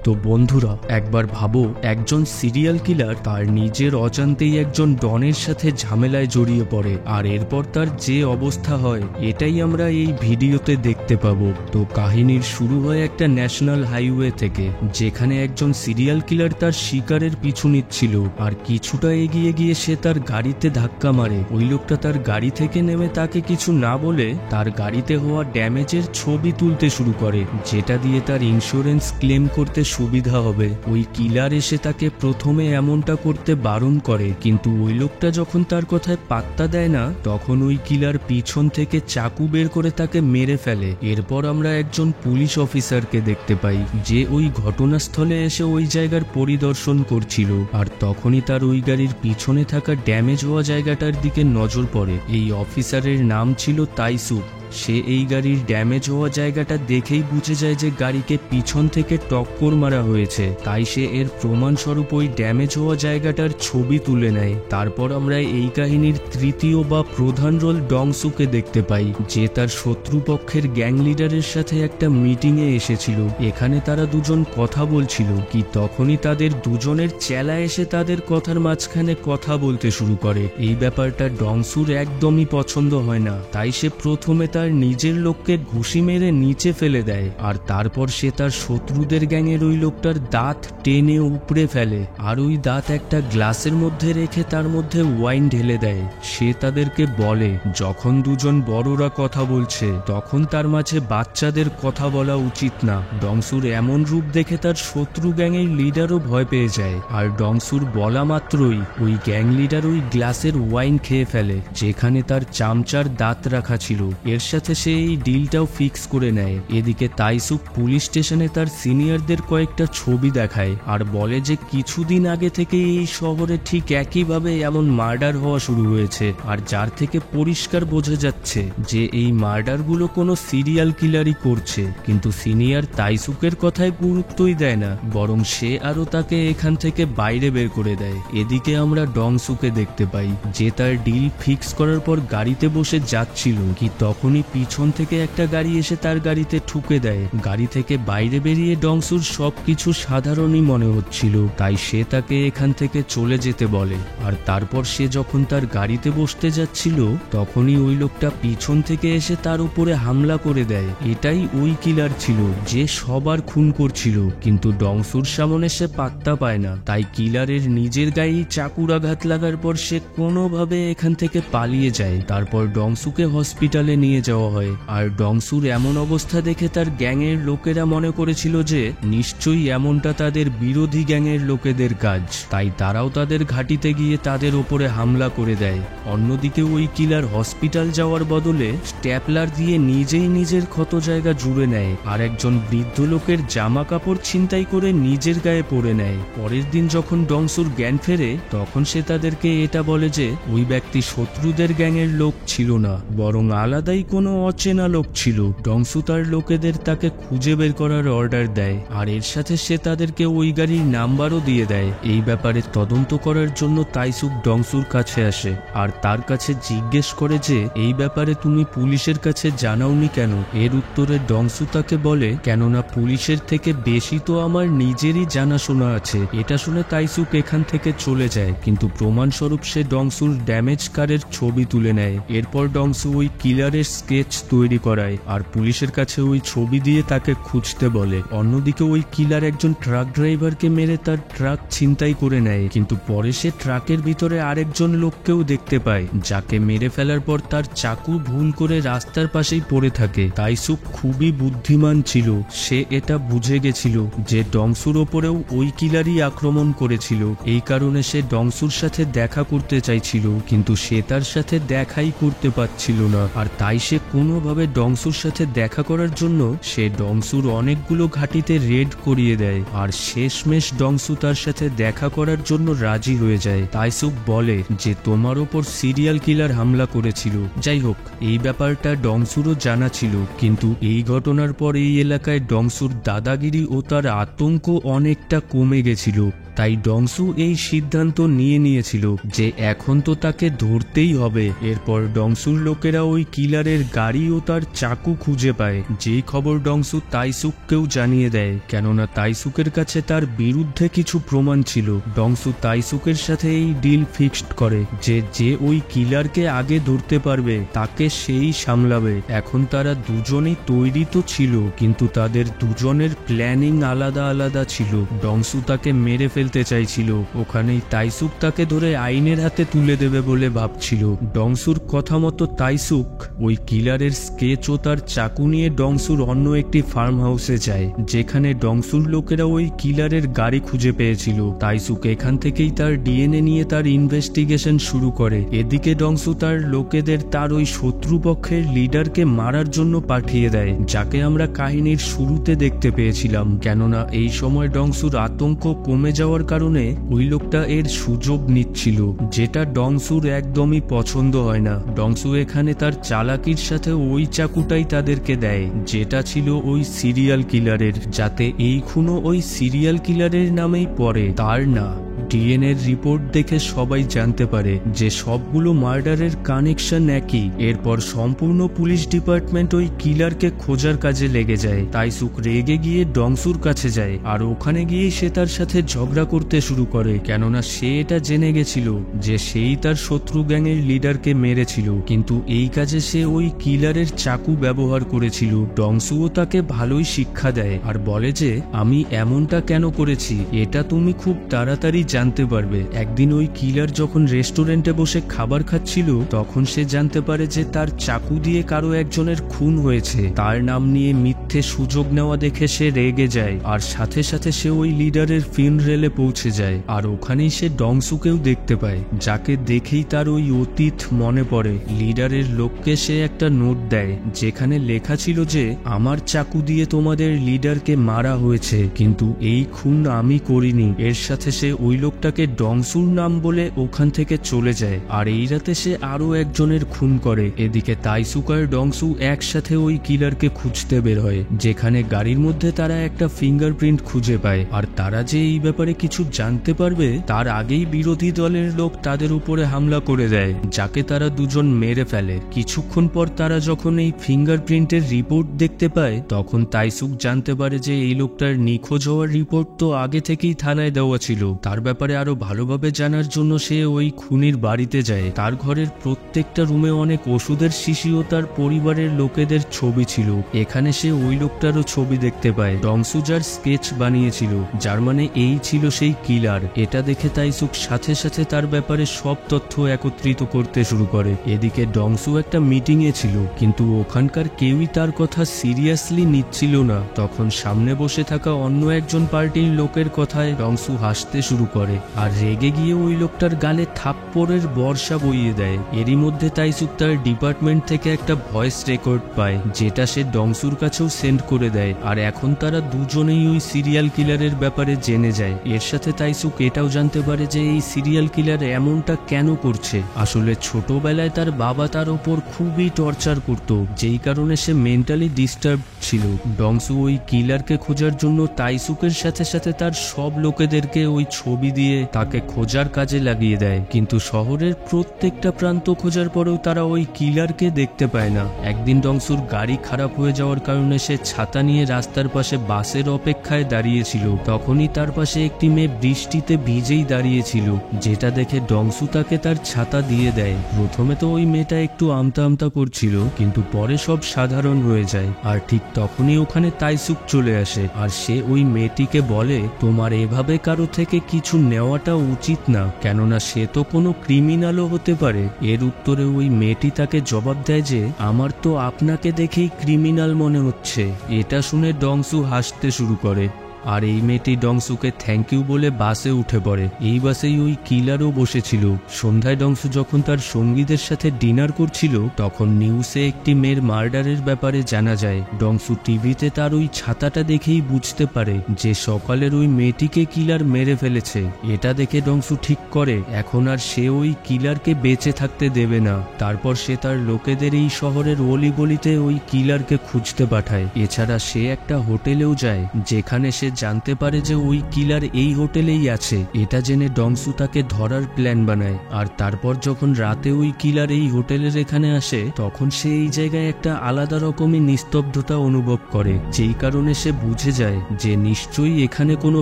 তো বন্ধুরা, একবার ভাবো একজন সিরিয়াল কিলার তার নিজের অজান্তেই একজন ডনের সাথে ঝামেলায় জড়িয়ে পড়ে, আর এরপর তার যে অবস্থা হয় এটাই আমরা এই ভিডিওতে দেখতে পাবো। তো কাহিনীর শুরু হয় একটা ন্যাশনাল হাইওয়ে থেকে, যেখানে একজন সিরিয়াল কিলার তার শিকারের পিছু নিচ্ছিল, আর কিছুটা এগিয়ে গিয়ে সে তার গাড়িতে ধাক্কা মারে। ওই লোকটা তার গাড়ি থেকে নেমে তাকে কিছু না বলে তার গাড়িতে হওয়া ড্যামেজের ছবি তুলতে শুরু করে, যেটা দিয়ে তার ইন্স্যুরেন্স ক্লেম করতে সুবিধা হবে। ওই কিলার এসে তাকে প্রথমে এমনটা করতে বারণ করে, কিন্তু ওই লোকটা যখন তার কথায় পাত্তা দেয় না, তখন ওই কিলার পিছন থেকে চাকু বের করে তাকে মেরে ফেলে। এরপর আমরা একজন পুলিশ অফিসারকে দেখতে পাই, যে ওই ঘটনাস্থলে এসে ওই জায়গার পরিদর্শন করছিল, আর তখনই তার ওই গাড়ির পিছনে থাকা ড্যামেজ হওয়া জায়গাটার দিকে নজর পড়ে। এই অফিসারের নাম ছিল তাইসুক। সে এই গাড়ির ড্যামেজ হওয়া জায়গাটা দেখেই বুঝে যায় যে গাড়িকে পিছন থেকে টক্কর মারা হয়েছে, তাই সে এর প্রমাণস্বরূপ ওই ড্যামেজ হওয়া জায়গাটার ছবি তুলে নেয়। তারপর আমরা এই কাহিনীর তৃতীয় বা প্রধান রোল ডংসুকে দেখতে পাই, যে তার শত্রুপক্ষের গ্যাং লিডারের সাথে একটা মিটিংয়ে এসেছিল। এখানে তারা দুজন কথা বলছিল, কি তখনই তাদের দুজনের চেলা এসে তাদের কথার মাঝখানে কথা বলতে শুরু করে। এই ব্যাপারটা ডংসুর একদমই পছন্দ হয় না, তাই সে প্রথমে তার নিজের লোককে ঘুষি মেরে নিচে ফেলে দেয়, আর তারপর সে তার শত্রুদের গ্যাংয়ের ওই লোকটার দাঁত টেনে উপড়ে ফেলে, আর ওই দাঁত একটা গ্লাসের মধ্যে রেখে তার মধ্যে ওয়াইন ঢেলে দেয়। সে তাদেরকে বলে, যখন দুজন বড়রা কথা বলছে তখন তার মাঝে বাচ্চাদের কথা বলা উচিত না। ডংসুর এমন রূপ দেখে তার শত্রু গ্যাংয়ের লিডারও ভয় পেয়ে যায়, আর ডংসুর বলা মাত্রই ওই গ্যাং লিডার ওই গ্লাসের ওয়াইন খেয়ে ফেলে, যেখানে তার চামচার দাঁত রাখা ছিল। এর সাথে সে এই ডিলটাও ফিক্স করে নেয়। এদিকে তাইসুক পুলিশ স্টেশনে তার সিনিয়রদের কয়েকটা ছবি দেখায়, আর বলে যে কিছুদিন আগে থেকে এই শহরে ঠিক একইভাবে এমন মার্ডার হওয়া শুরু হয়েছে, আর যার থেকে পরিষ্কার বোঝা যাচ্ছে যে এই মার্ডারগুলো কোনো সিরিয়াল কিলারই করছে। কিন্তু সিনিয়র তাইসুকের কথায় গুরুত্বই দেয় না, বরং সে আরো তাকে এখান থেকে বাইরে বের করে দেয়। এদিকে আমরা ডংসুকে দেখতে পাই, যে তার ডিল ফিক্স করার পর গাড়িতে বসে যাচ্ছিল, কি তখনই পিছন থেকে একটা গাড়ি এসে তার গাড়িতে ঠুকে দেয়। গাড়ি থেকে বাইরে বেরিয়ে ডংসুর সবকিছু সাধারণই মনে হচ্ছিল, তাই সে তাকে এখান থেকে চলে যেতে বলে। আর তারপর সে যখন তার গাড়িতে বসতে যাচ্ছিল, তখনই ওই লোকটা পিছন থেকে এসে তার উপরে হামলা করে দেয়। এটাই ওই কিলার ছিল যে সবার খুন করছিল, কিন্তু ডংসুর সামনে সে পাত্তা পায় না, তাই কিলারের নিজের গায়ে চাকুর আঘাত লাগার পর সে কোনোভাবে এখান থেকে পালিয়ে যায়। তারপর ডংসুকে হসপিটালে নিয়ে যাওয়া হয়, আর ডংসুর এমন অবস্থা দেখে তার গ্যাংয়ের লোকেরা মনে করেছিল যে নিশ্চয়ই এমনটা তাদের বিরোধী গ্যাংয়ের লোকেদের কাজ, তাই তারাও তাদের ঘাঁটিতে গিয়ে তাদের ওপরে হামলা করে দেয়। অন্যদিকে ওই কিলার হসপিটাল যাওয়ার বদলে স্ট্যাপলার দিয়ে নিজেই নিজের ক্ষত জায়গা জুড়ে নেয়, আর একজন বৃদ্ধ লোকের জামা কাপড় ছিনতাই করে নিজের গায়ে পরে নেয়। পরের দিন যখন ডংসুর জ্ঞান ফেরে, তখন সে তাদেরকে এটা বলে যে ওই ব্যক্তি শত্রুদের গ্যাংয়ের লোক ছিল না, বরং আলাদাই কোনো অচেনা লোক ছিল। ডংসু তার লোকেদের তাকে খুঁজে বের করার অর্ডার দেয়, আর এর সাথে সে তাদেরকে ওই গাড়ির নাম্বারও দিয়ে দেয়। এই ব্যাপারে তদন্ত করার জন্য তাইসুক ডংসুর কাছে আসে, আর তার কাছে জিজ্ঞেস করে যে এই ব্যাপারে তুমি পুলিশের কাছে জানাওনি কেন। এর উত্তরে ডংসু তাকে বলে, কেননা পুলিশের থেকে বেশি তো আমার নিজেরই জানাশোনা আছে। এটা শুনে তাইসুক এখান থেকে চলে যায়, কিন্তু প্রমাণস্বরূপ সে ডংসুর ড্যামেজ কারের ছবি তুলে নেয়। এরপর ডংসু ওই কিলারের স্কেচ তৈরি করায়, আর পুলিশের কাছে ওই ছবি দিয়ে তাকে খুঁজতে বলে। অন্যদিকে ওই কিলার একজন ট্রাক ড্রাইভারকে মেরে তার ট্রাক ছিনতাই করে নেয়, কিন্তু পরে সে ট্রাকের ভিতরে আরেকজন লোককেও দেখতে পায়, যাকে মেরে ফেলার পর তার চাকু ভুল করে রাস্তার পাশেই পড়ে থাকে। তাইসুক খুবই বুদ্ধিমান ছিল, সে এটা বুঝে গেছিল যে ডংসুর ওপরেও ওই কিলারই আক্রমণ করেছিল। এই কারণে সে ডংসুর সাথে দেখা করতে চাইছিল, কিন্তু সে তার সাথে দেখাই করতে পারছিল না, আর তাই সে কোনোভাবে ডংসুর সাথে দেখা করার জন্য সে ডংসুর অনেকগুলো ঘাঁটিতে রেড করিয়ে দেয়, আর শেষমেশ ডংসু তার সাথে দেখা করার জন্য রাজি হয়ে যায়। তাইসুক বলে যে তোমার ওপর সিরিয়াল কিলার হামলা করেছিল। যাই হোক, এই ব্যাপারটা ডংসুরও জানা ছিল, কিন্তু এই ঘটনার পর এই এলাকায় ডংসুর দাদাগিরি ও তার আতঙ্ক অনেকটা কমে গেছিল। তাই ডংসু এই সিদ্ধান্ত নিয়েছিল যে এখন তো তাকে ধরতেই হবে। এরপর ডংসুর লোকেরা ওই কিলারের গাড়ি ও তার চাকু খুঁজে পায়, যেই খবর ডংসু তাইসুককেও জানিয়ে দেয়, কেননা তাইসুকের কাছে তার বিরুদ্ধে কিছু প্রমাণ ছিল। ডংসু তাইসুকের সাথে এই ডিল ফিক্সড করে যে যে ওই কিলারকে আগে ধরতে পারবে তাকে সেই সামলাবে। এখন তারা দুজনেই তৈরি তো ছিল, কিন্তু তাদের দুজনের প্ল্যানিং আলাদা আলাদা ছিল। ডংসু তাকে মেরে ফেলতে চাইছিল, ওখানেই তাইসুক তাকে ধরে আইনের হাতে তুলে দেবে বলে ভাবছিল। ডংসুর কথা মতো তাইসুক ওই কিলারের স্কেচ ও তার চাকু নিয়ে ডংসুর অন্য একটি ফার্ম হাউসে যায়, যেখানে ডংসুর লোকেরা ওই কিলারের গাড়ি খুঁজে পেয়েছিল। তাইসুক এখান থেকেই তার ডিএনএ নিয়ে তার ইনভেস্টিগেশন শুরু করে। এদিকে ডংসু তার লোকেদের তার ওই শত্রুপক্ষের লিডারকে মারার জন্য পাঠিয়ে দেয়, যাকে আমরা কাহিনীর শুরুতে দেখতে পেয়েছিলাম, কেননা এই সময় ডংসুর আতঙ্ক কমে যাওয়ার কারণে ওই লোকটা এর সুযোগ নিচ্ছিল, যেটা ডংসুর একদমই পছন্দ হয় না। ডংসু এখানে তার চালাকির সাথে ওই চাকুটাই তাদেরকে দেয়, যেটা ছিল ওই সিরিয়াল কিলারের, যাতে এই খুনও ওই সিরিয়াল কিলারের নামেই পড়ে, তার না। ডিএনএর রিপোর্ট দেখে সবাই জানতে পারে যে সবগুলো মার্ডারের কানেকশন একই। এরপর সম্পূর্ণ পুলিশ ডিপার্টমেন্ট ওই কিলারকে খোঁজার কাজে লেগে যায়। তাইসুক রেগে গিয়ে ডংসুর কাছে যায়, আর ওখানে গিয়ে সে তার সাথে ঝগড়া করতে শুরু করে, কেননা সে এটা জেনে গেছিল যে সেই তার শত্রু গ্যাংয়ের লিডারকে মেরেছিল, কিন্তু এই কাজে সে ওই কিলারের চাকু ব্যবহার করেছিল। ডংসুও তাকে ভালোই শিক্ষা দেয় আর বলে যে আমি এমনটা কেন করেছি এটা তুমি খুব তাড়াতাড়ি জানতে পারবে। একদিন ওই কিলার যখন রেস্টুরেন্টে বসে খাবার খাচ্ছিল, তখন সে জানতে পারে যে তার চাকু দিয়ে কারো একজনের খুন হয়েছে। তার নাম নিয়ে মিথ্যে সুযোগ নেওয়া দেখে সে রেগে যায়, আর সাথে সাথে সে ওই লিডারের ফিনরেলে পৌঁছে যায়, আর ওখানেই সে ডংসুকেও দেখতে পায়, যাকে দেখেই তার ওই অতীত মনে পড়ে। লিডারের লোককে সে একটা নোট দেয়, যেখানে লেখা ছিল যে আমার চাকু দিয়ে তোমাদের লিডারকে মারা হয়েছে, কিন্তু এই খুন আমি করিনি। এর সাথে সে ওই লোকটাকে ডংসুর নাম বলে ওখান থেকে চলে যায়, আর এই রাতে সে আরো একজনের খুন করে। এদিকে তাইসুক আর ডংসু একসাথে ওই কিলারকে খুঁজতে বের হয়, যেখানে গাড়ির মধ্যে তারা একটা ফিঙ্গারপ্রিন্ট খুঁজে পায়, আর তারা যে এই ব্যাপারে কিছু জানতে পারবে তার আগেই বিরোধী দলের লোক তাদের উপরে হামলা করে দেয়, যাকে তারা দুজন মেরে ফেলে। কিছুক্ষণ পর তারা যখন এই ফিঙ্গারপ্রিন্টের রিপোর্ট দেখতে পায়, তখন তাইসুক জানতে পারে যে এই লোকটার নিখোঁজ হওয়ার রিপোর্ট তো আগে থেকেই থানায় দেওয়া ছিল। তার ব্যাপারে আরো ভালোভাবে জানার জন্য সে ওই খুনির বাড়িতে যায়। তার ঘরের প্রত্যেকটা রুমে অনেক ওষুধের শিশি ও তার পরিবারের লোকেদের ছবি ছিল। এখানে সে ওই লোকটারও ছবি দেখতে পায়, ডংসু যার স্কেচ বানিয়েছিল, যার মানে এই ছিল সেই কিলার। এটা দেখে তাইসুক সাথে সাথে তার ব্যাপারে সব তথ্য একত্রিত করতে শুরু করে। এদিকে ডংসু একটা মিটিং এ ছিল, কিন্তু ওখানকার কেউই তার কথা সিরিয়াসলি নিচ্ছিল না। তখন সামনে বসে থাকা অন্য একজন পার্টির লোকের কথায় ডংসু হাসতে শুরু করে, আর রেগে গিয়ে ওই লোকটার গালে থাপ্পড়ের বর্ষা বইয়ে দেয়। এরই মধ্যে তাইসুক তার ডিপার্টমেন্ট থেকে একটা ভয়েস রেকর্ড পায়, যেটা সে ডংসুর কাছেও সেন্ড করে দেয়, আর এখন তারা দুজনেই ওই সিরিয়াল কিলারের ব্যাপারে জেনে যায়। এর সাথে তাইসুক এটাও জানতে পারে যে এই সিরিয়াল কিলার এমনটা কেন করছে। আসলে ছোটবেলায় তার বাবা তার ওপর খুবই টর্চার করত, যেই কারণে সে মেন্টালি ডিস্টার্ব ছিল। ডংসু ওই কিলারকে খোঁজার জন্য তাইসুকের সাথে সাথে তার সব লোকেদেরকে ওই ছবি দিয়ে তাকে খোঁজার কাজে লাগিয়ে দেয়, কিন্তু শহরের প্রত্যেকটা প্রান্ত খোঁজার পরেও তারা ওই কিলারকে দেখতে পায় না। একদিন ডংসুর গাড়ি খারাপ হয়ে যাওয়ার কারণে সে ছাতা নিয়ে রাস্তার পাশে বাসের অপেক্ষায় দাঁড়িয়েছিল। তখনই তার পাশে একটি মেয়ে বৃষ্টিতে ভিজেই দাঁড়িয়েছিল, যেটা দেখে ডংসু তাকে তার ছাতা দিয়ে দেয়। প্রথমে তো ওই মেয়েটা একটু আমতা আমতা করছিল, কিন্তু পরে সব সাধারণ হয়ে যায়। আর ঠিক তখনই ওখানে তাইসুক চলে আসে, আর সে ওই মেয়েটিকে বলে তোমার এভাবে কারো থেকে কিছু নেওয়াটা উচিত না, কেননা সে তো কোনো ক্রিমিনালও হতে পারে। এর উত্তরে ওই মেয়েটি তাকে জবাব দেয় যে আমার তো আপনাকে দেখেই ক্রিমিনাল মনে হচ্ছে। এটা শুনে ডংসু হাসতে শুরু করে, আর এই মেয়েটি ডংসুকে থ্যাংক ইউ বলে বাসে উঠে পড়ে। এই বাসেই ওই কিলারও বসেছিল। সন্ধ্যায় ডংসু যখন তার সঙ্গীদের সাথে ডিনার করছিল, তখন নিউজে একটি মেয়ের মার্ডারের ব্যাপারে জানা যায়। ডংসু টিভিতে তার ওই ছাতাটা দেখেই বুঝতে পারে যে সকালের ওই মেয়েটিকে কিলার মেরে ফেলেছে। এটা দেখে ডংসু ঠিক করে এখন আর সে ওই কিলারকে বেঁচে থাকতে দেবে না। তারপর সে তার লোকেদের এই শহরের অলিগলিতে ওই কিলারকে খুঁজতে পাঠায়। এছাড়া সে একটা হোটেলেও যায়, যেখানে সে জানতে পারে যে ওই কিলার এই হোটেলেই আছে। এটা জেনে ডংসু তাকে ধরার প্ল্যান বানায়। আর তারপর যখন রাতে ওই কিলার এই হোটেলের এখানে আসে তখন সে এই জায়গায় একটা আলাদা রকমের নিস্তব্ধতা অনুভব করে, যেই কারণে সে বুঝে যায় যে নিশ্চয়ই এখানে কোনো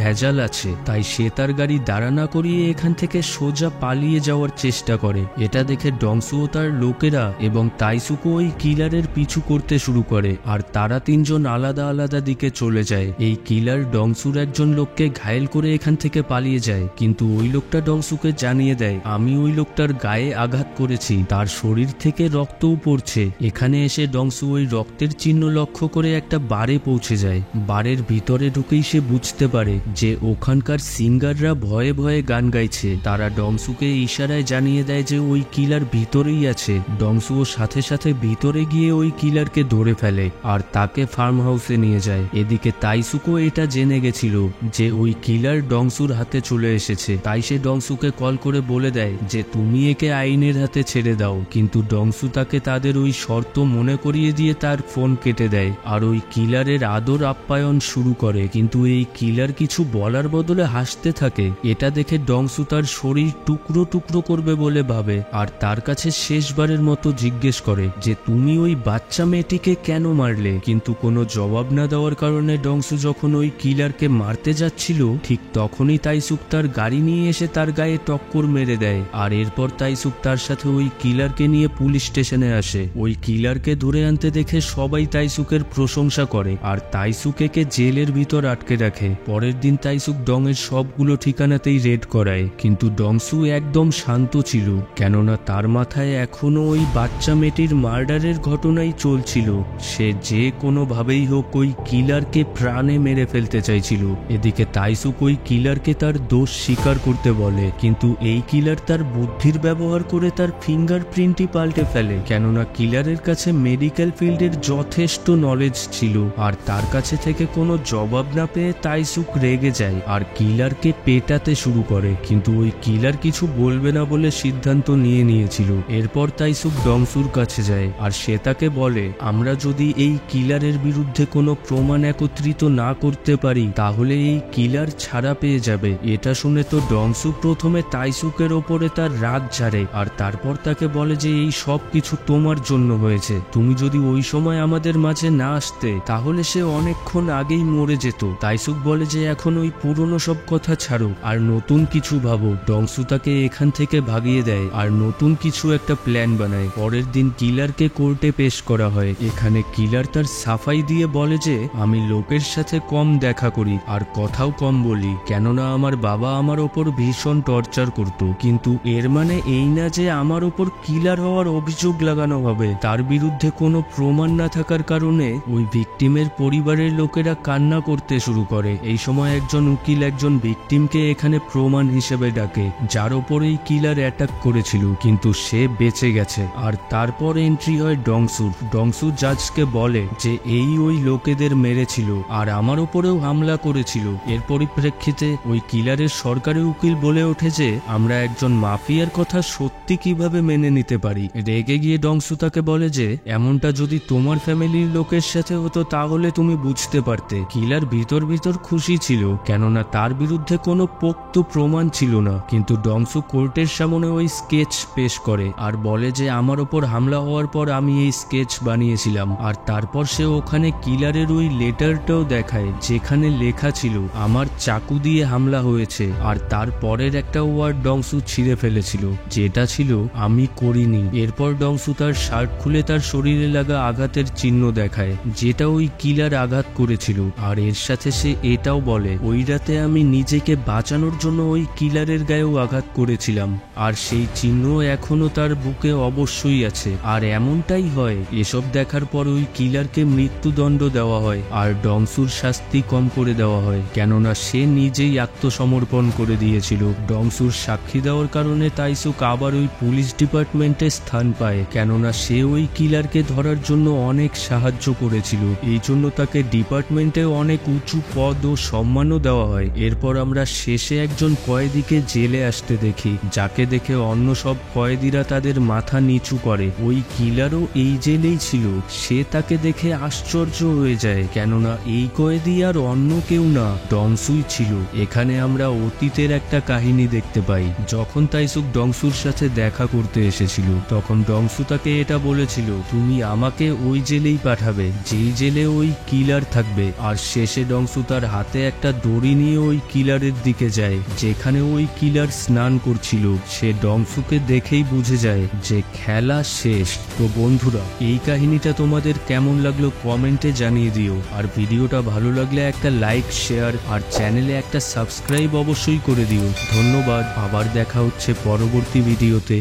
ভেজাল আছে। তাই সে তার গাড়ি দাঁড়া না করিয়ে এখান থেকে সোজা পালিয়ে যাওয়ার চেষ্টা করে। এটা দেখে ডংসু ও তার লোকেরা এবং তাইসুকো ওই কিলারের পিছু করতে শুরু করে আর তারা তিনজন আলাদা আলাদা দিকে চলে যায়। এই কিলার ডংসুর একজন লোককে ঘায়েল করে এখান থেকে পালিয়ে যায়, কিন্তু ওই লোকটা ডংসুকে জানিয়ে দেয় আমি ওই লোকটার গায়ে আঘাত করেছি, তার শরীর থেকে রক্তও পড়ছে। এখানে এসে ডংসু ওই রক্তের চিহ্ন লক্ষ্য করে একটা বারে পৌঁছে যায়। বারের ভিতরে ঢুকেই সে বুঝতে পারে যে ওখানকার সিঙ্গাররা ভয়ে ভয়ে গান গাইছে। তারা ডংসুকে ইশারায় জানিয়ে দেয় যে ওই কিলার ভিতরেই আছে। ডংসুও সাথে সাথে ভিতরে গিয়ে ওই কিলারকে ধরে ফেলে আর তাকে ফার্ম হাউসে নিয়ে যায়। এদিকে তাইসুকো এটা জেনে গেছিল যে ওই কিলার ডংসুর হাতে চলে এসেছে, তাই সে ডংসুকে কল করে বলে দেয় যে তুমি একে আইনের হাতে ছেড়ে দাও। কিন্তু ডংসু তাকে তাদের ওই শর্ত মনে করিয়ে দিয়ে তার ফোন কেটে দেয় আর ওই কিলারের আদর আপ্যায়ন শুরু করে। কিন্তু এই কিলার কিছু বলার বদলে হাসতে থাকে। এটা দেখে ডংসু তার শরীর টুকরো টুকরো করবে বলে ভাবে আর তার কাছে শেষবারের মতো জিজ্ঞেস করে যে তুমি ওই বাচ্চা মেয়েটিকে কেন মারলে। কিন্তু কোনো জবাব না দেওয়ার কারণে ডংসু যখন ওই কিলারকে মারতে যাচ্ছিল ঠিক তখনই তাইসুক তার গাড়ি নিয়ে এসে তার গায়ে টক্কর মেরে দেয়। আর এরপর তাইসুক তার সাথে ওই কিলারকে নিয়ে পুলিশ স্টেশনে আসে। ওই কিলারকে ধরে আনতে দেখে সবাই তাইসুকের প্রশংসা করে আর তাইসুকেকে জেলের ভিতর আটকে রাখে। পরের দিন তাইসুক ডংয়ের সবগুলো ঠিকানাতেই রেড করায়, কিন্তু ডংসু একদম শান্ত ছিল, কেননা তার মাথায় এখনো ওই বাচ্চা মেয়েটির মার্ডারের ঘটনাই চলছিল। সে যে কোনোভাবেই হোক ওই কিলারকে প্রাণে মেরে ফেলতে চাইছিল। এদিকে তাইসুক ওই কিলারকে তার দোষ স্বীকার করতে বলে, কিন্তু এই কিলার তার বুদ্ধির ব্যবহার করে তার ফিঙ্গারপ্রিন্টই পাল্টে ফেলে, কেননা কিলারের কাছে মেডিকেল ফিল্ডের যথেষ্ট নলেজ ছিল। আর তার কাছে থেকে কোনো জবাব না পেয়ে তাইসুক রেগে যায় আর কিলারকে পেটাতে শুরু করে, কিন্তু ওই কিলার কিছু বলবে না বলে সিদ্ধান্ত নিয়ে নিয়েছিল। এরপর তাইসুক ডংসুর কাছে যায় আর সে তাকে বলে আমরা যদি এই কিলারের বিরুদ্ধে কোনো প্রমাণ একত্রিত না করতে পারি তাহলে এই কিলার ছাড়া পেয়ে যাবে। এটা শুনে তো ডংসু প্রথমে তাইসুকের ওপরে তার রাগ ঝাড়ে আর তারপর তাকে বলে যে এই সব কিছু তোমার জন্য হয়েছে, তুমি যদি ওই সময় আমাদের মাঝে না আসতে তাহলে সে অনেকক্ষণ আগেই মরে যেত। তাইসুক বলে যে এখন ওই পুরনো সব কথা ছাড়ো আর নতুন কিছু ভাবো। ডংসু তাকে এখান থেকে ভাগিয়ে দেয় আর নতুন কিছু একটা প্ল্যান বানায়। পরের দিন কিলারকে কোর্টে পেশ করা হয়। এখানে কিলার তার সাফাই দিয়ে বলে যে আমি লোকের সাথে কম দেখা করি আর কথাও কম বলি, কেননা আমার বাবা আমার ওপর ভীষণ টর্চার করত, কিন্তু এর মানে এই না যে আমার ওপর কিলার হওয়ার অভিযোগ লাগানো হবে। তার বিরুদ্ধে কোনো প্রমাণ না থাকার কারণে ওই ভিকটিমের পরিবারের লোকেরা কান্না করতে শুরু করে। এই সময় একজন উকিল একজন ভিকটিমকে এখানে প্রমাণ হিসেবে ডাকে যার ওপরেই কিলার অ্যাটাক করেছিল, কিন্তু সে বেঁচে গেছে। আর তারপর এন্ট্রি হয় ডংসুর। ডংসু জাজকে বলে যে এই ওই লোকেদের মেরেছিল আর আমার ওপরেও হামলা করেছিল। এর পরিপ্রেক্ষিতে ওই কিলারের সরকারি উকিল বলে ওঠে যে আমরা একজন মাফিয়ার কথা সত্যি কিভাবে মেনে নিতে পারি। রেগে গিয়ে ডংসু তাকে বলে যে এমনটা যদি তোমার ফ্যামিলির লোকের সাথে হতো তাহলে তুমি বুঝতে পারতে। কিলার ভিতর ভিতর খুশি ছিল, কেননা তার বিরুদ্ধে কোনো পোক্ত প্রমাণ ছিল না। কিন্তু ডংসু কোর্টের সামনে ওই স্কেচ পেশ করে আর বলে যে আমার ওপর হামলা হওয়ার পর আমি এই স্কেচ বানিয়েছিলাম। আর তারপর সে ওখানে কিলারের ওই লেটারটাও দেখায় যেখানে লেখা ছিল আমার চাকু দিয়ে হামলা হয়েছে। আর তারপরের একটা ওয়ার্ড ডংসু ছিঁড়ে ফেলেছিল যেটা ছিল আমি করিনি। এরপর ডংসু তার শার্ট খুলে তার শরীরে লাগা আঘাতের চিহ্ন দেখায় যেটা ওই কিলার আঘাত করেছিল। আর এর সাথে সে এটাও বলে ওই রাতে আমি নিজেকে বাঁচানোর জন্য ওই কিলারের গায়েও আঘাত করেছিলাম আর সেই চিহ্ন এখনো তার বুকে অবশ্যই আছে। আর এমনটাই হয়। এসব দেখার পর ওই কিলারকে মৃত্যুদণ্ড দেওয়া হয় আর ডংসুর শাস্তি কম করে দেওয়া হয়, কেননা সে নিজেই আত্মসমর্পণ করে দিয়েছিল। ডংসুর সাক্ষী দেওয়ার কারণে তাইসুক আবার ওই পুলিশ ডিপার্টমেন্টে স্থান পায়, কেননা সে ওই কিলারকে ধরার জন্য অনেক সাহায্য করেছিল। এই জন্য তাকে ডিপার্টমেন্টে অনেক উঁচু পদ ও সম্মানও দেওয়া হয়। এরপর আমরা শেষে একজন কয়েদিকে জেলে আসতে দেখি, যাকে দেখে অন্য সব কয়েদিরা তাদের মাথা নিচু করে। ওই কিলারও এই জেলেই ছিল। সে তাকে দেখে আশ্চর্য হয়ে যায়, কেননা এই কয়েদি আর অন্য কেউ না, ডংসুই ছিল। এখানে আমরা অতীতের একটা কাহিনী দেখতে পাই। যখন তাইসুক ডংসুর সাথে দেখা করতে এসেছিল, তখন ডংসু তাকে এটা বলেছিল, তুমি আমাকে ওই জেলেই পাঠাবে যেই জেলে ওই কিলার থাকবে। আর শেষে ডংসু তার হাতে একটা দড়ি নিয়ে ওই কিলারের দিকে যায়, যেখানে ওই কিলার স্নান করছিল। সে ডংসুকে দেখেই বুঝে যায় যে খেলা শেষ। তো বন্ধুরা, এই কাহিনীটা তোমাদের কেমন লাগলো কমেন্টে জানিয়ে দিও। আর ভিডিওটা ভালো লাগলে একটা লাইক, শেয়ার আর চ্যানেলে একটা সাবস্ক্রাইব অবশ্যই করে দিও। ধন্যবাদ। আবার দেখা হচ্ছে পরবর্তী ভিডিওতে।